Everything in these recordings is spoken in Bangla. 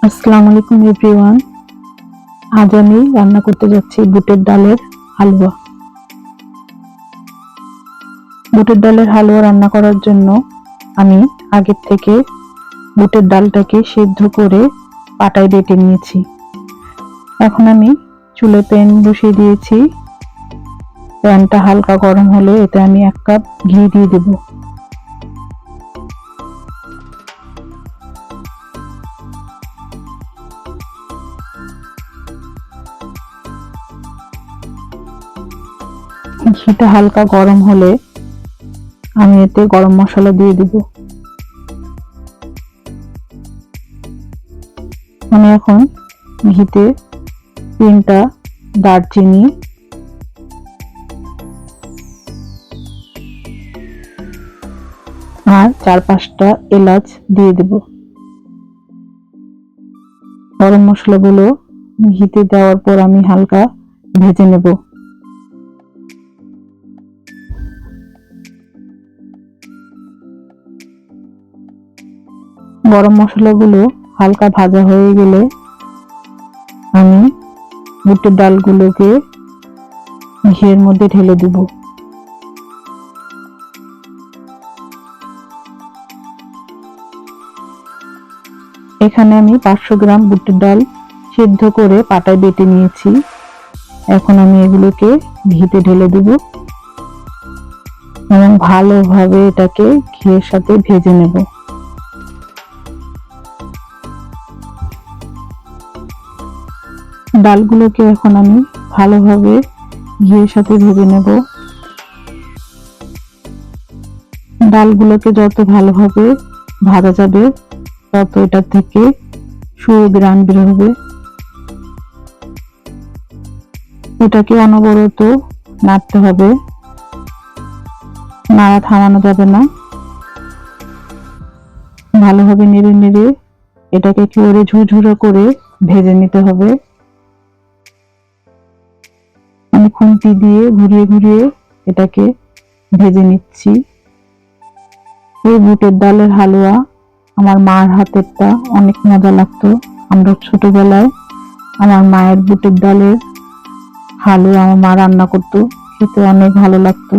আসসালামু আলাইকুম এভরিওয়ান। আজ আমি রান্না করতে যাচ্ছি বুটের ডালের হালুয়া। বুটের ডালের হালুয়া রান্না করার জন্য আমি আগের থেকে বুটের ডালটাকে সিদ্ধ করে পাটায় বেটে নিয়েছি। এখন আমি চুলায় প্যান বসিয়ে দিয়েছি। প্যানটা হালকা গরম হলে এতে আমি 1 কাপ ঘি দিয়ে দেব। ঘিটা হালকা গরম হলে আমি এতে গরম মশলা দিয়ে দিব। আমি এখন ঘিতে 3টা দারচিনি, আর 4-5টা এলাচ দিয়ে দেব। গরম মশলাগুলো ঘিতে দেওয়ার পর আমি হালকা ভেজে নেব। গরম মশলাগুলো হালকা ভাজা হয়ে গেলে আমি বুটের ডালগুলোকে ঘিয়ের মধ্যে ঢেলে দেব। এখানে আমি 500 গ্রাম বুটের ডাল সিদ্ধ করে পাটায় বেটে নিয়েছি। এখন আমি এগুলোকে ঘিতে ঢেলে দেব এবং ভালোভাবে এটাকে ঘিয়ের সাথে ভেজে নেব। ডালগুলোকে এখন আমি ভালোভাবে ঘিয়ের সাথে ভেজে নেব। ডালগুলোকে যত ভালোভাবে ভাজা যাবে তত এটা থেকে সুঘ্রাণ বের হবে। এটাকে অনবরত নাড়তে হবে, নাড়া থামানো যাবে না। ভালোভাবে নেড়ে নেড়ে এটাকে একেবারে ঝুরঝুরে করে ভেজে নিতে হবে। আমি খুন্তি দিয়ে ঘুরিয়ে ঘুরিয়ে এটাকে ভেজে নিচ্ছি। এই বুটের ডালের হালুয়া আমার মার হাতেরটা অনেক মজা লাগতো। আমরা ছোটবেলায় আমার মায়ের বুটের ডালের হালুয়া আমার মা রান্না করতো, খেতে অনেক ভালো লাগতো।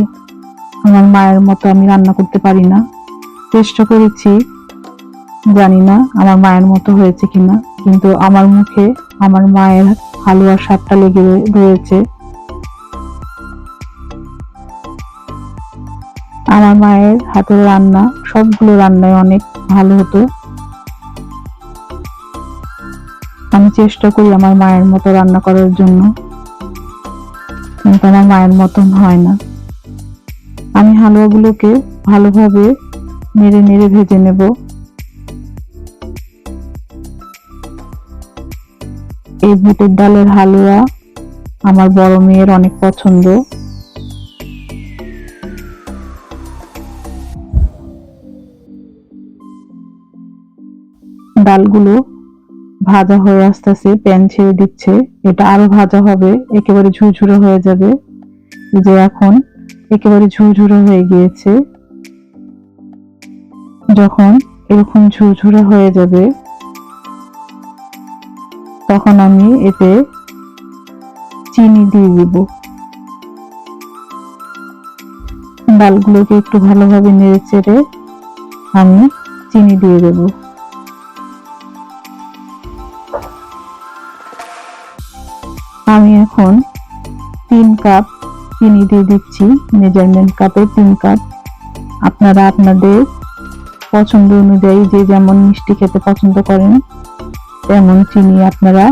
আমার মায়ের মতো আমি রান্না করতে পারি না, চেষ্টা করেছি, জানি না আমার মায়ের মতো হয়েছে কিনা, কিন্তু আমার মুখে আমার মায়ের হালুয়ার স্বাদটা লেগে রয়েছে। আমার মায়ের হাতের রান্না সবগুলো রান্নায় অনেক ভালো হতো। আমি চেষ্টা করি আমার মায়ের মতো রান্না করার জন্য, কিন্তু আমার মায়ের মতন হয় না। আমি হালুয়াগুলোকে ভালোভাবে নেড়ে নেড়ে ভেজে নেব। এই বুটের ডালের হালুয়া আমার বড় মেয়ের অনেক পছন্দ। ডালগুলো ভাজা হয়ে আসতেছে, প্যান ছেড়ে দিচ্ছে, এটা আরো ভাজা হবে, একেবারে ঝুরঝুরে হয়ে যাবে। যে এখন একেবারে ঝুরঝুরে হয়ে গিয়েছে। যখন এরকম ঝুরঝুরে হয়ে যাবে তখন আমি এতে চিনি দিয়ে দিব। ডালগুলোকে একটু ভালোভাবে নেড়ে চেড়ে আমি চিনি দিয়ে দেব। আমি এখন 3 কাপ চিনি দিয়ে দিচ্ছি, মেজারমেন্ট কাপে 3 কাপ। আপনারা আপনাদের পছন্দ অনুযায়ী যে যেমন মিষ্টি খেতে পছন্দ করেন তেমন চিনি আপনারা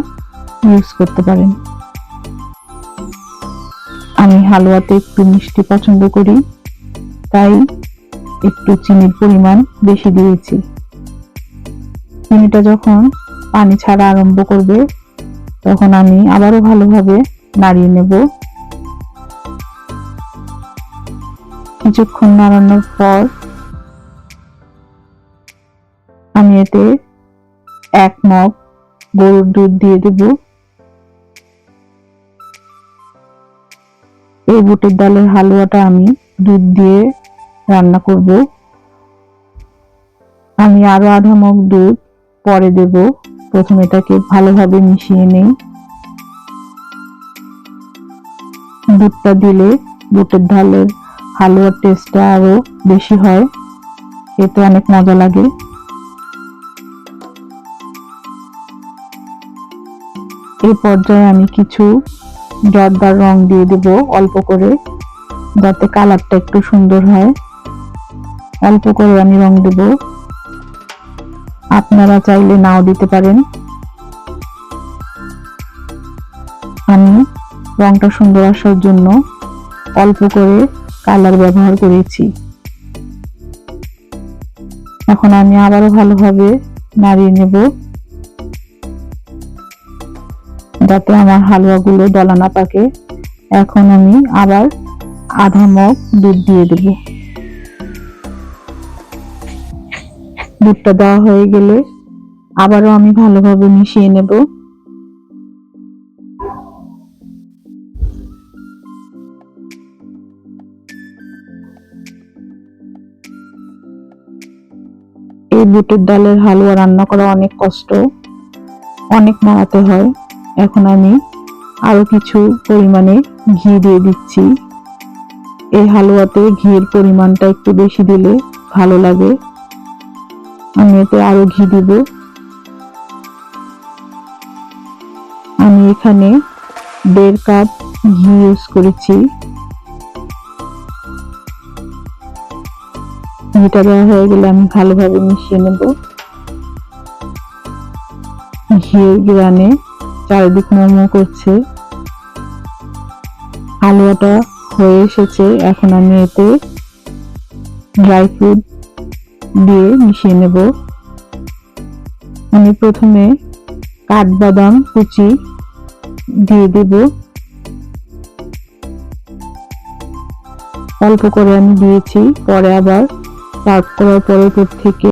ইউজ করতে পারেন। আমি হালুয়াতে একটু মিষ্টি পছন্দ করি, তাই একটু চিনির পরিমাণ বেশি দিয়েছি। চিনিটা যখন পানি ছাড়া আরম্ভ করবে তখন আমি আবারও ভালোভাবে নাড়িয়ে নেব। কিছুক্ষণ নাড়ানোর পর আমি এতে 1 মগ গরুর দুধ দিয়ে দেব। এই বুটের ডালের হালুয়াটা আমি দুধ দিয়ে রান্না করব। আমি আরো 1/2 মগ দুধ পরে দেব। প্রথমে এটাকে ভালোভাবে মিশিয়ে নেই। দুধটা দিলে বুটের ডালের হালুয়ার টেস্টটা আরো বেশি হয়, খেতে অনেক মজা লাগে। এই পর্যায়ে আমি কিছু জর্দার রং দিয়ে দেব অল্প করে, যাতে কালারটা একটু সুন্দর হয়। অল্প করে আমি রং দেব, আপনারা চাইলে নাও দিতে পারেন। আমি রংটা সুন্দর আসার জন্য অল্প করে কালার ব্যবহার করেছি। এখন আমি আবারও ভালোভাবে নাড়িয়ে নেব, যাতে আমার হালুয়াগুলো দলা না পাকে। এখন আমি আবার আধা মগ দুধ দিয়ে দেব। দুধটা দেওয়া হয়ে গেলে আবারও আমি ভালোভাবে মিশিয়ে নেব। এই বুটের ডালের হালুয়া রান্না করা অনেক কষ্ট, অনেক নাড়াতে হয়। এখন আমি আরো কিছু পরিমাণে ঘি দিয়ে দিচ্ছি। এই হালুয়াতে ঘিয়ের পরিমাণটা একটু বেশি দিলে ভালো লাগে। আমি এতে আরো ঘি দিব। আমি এখানে 1.5 কাপ ঘি ইউজ করেছি। ঘিটা দেওয়া হয়ে গেলে আমি ভালোভাবে মিশিয়ে নেব। ঘিয়ের গ্রানে চারিদিক মোমো করছে। হালুয়াটা হয়ে এসেছে। এখন আমি এতে ড্রাই ফ্রুট দিয়ে মিশিয়ে নেব। আমি প্রথমে কাঠবাদাম কুচি দিয়ে দেব, অল্প করে আমি দিয়েছি। পরে আবার সার্ভ করার পরে উপর থেকে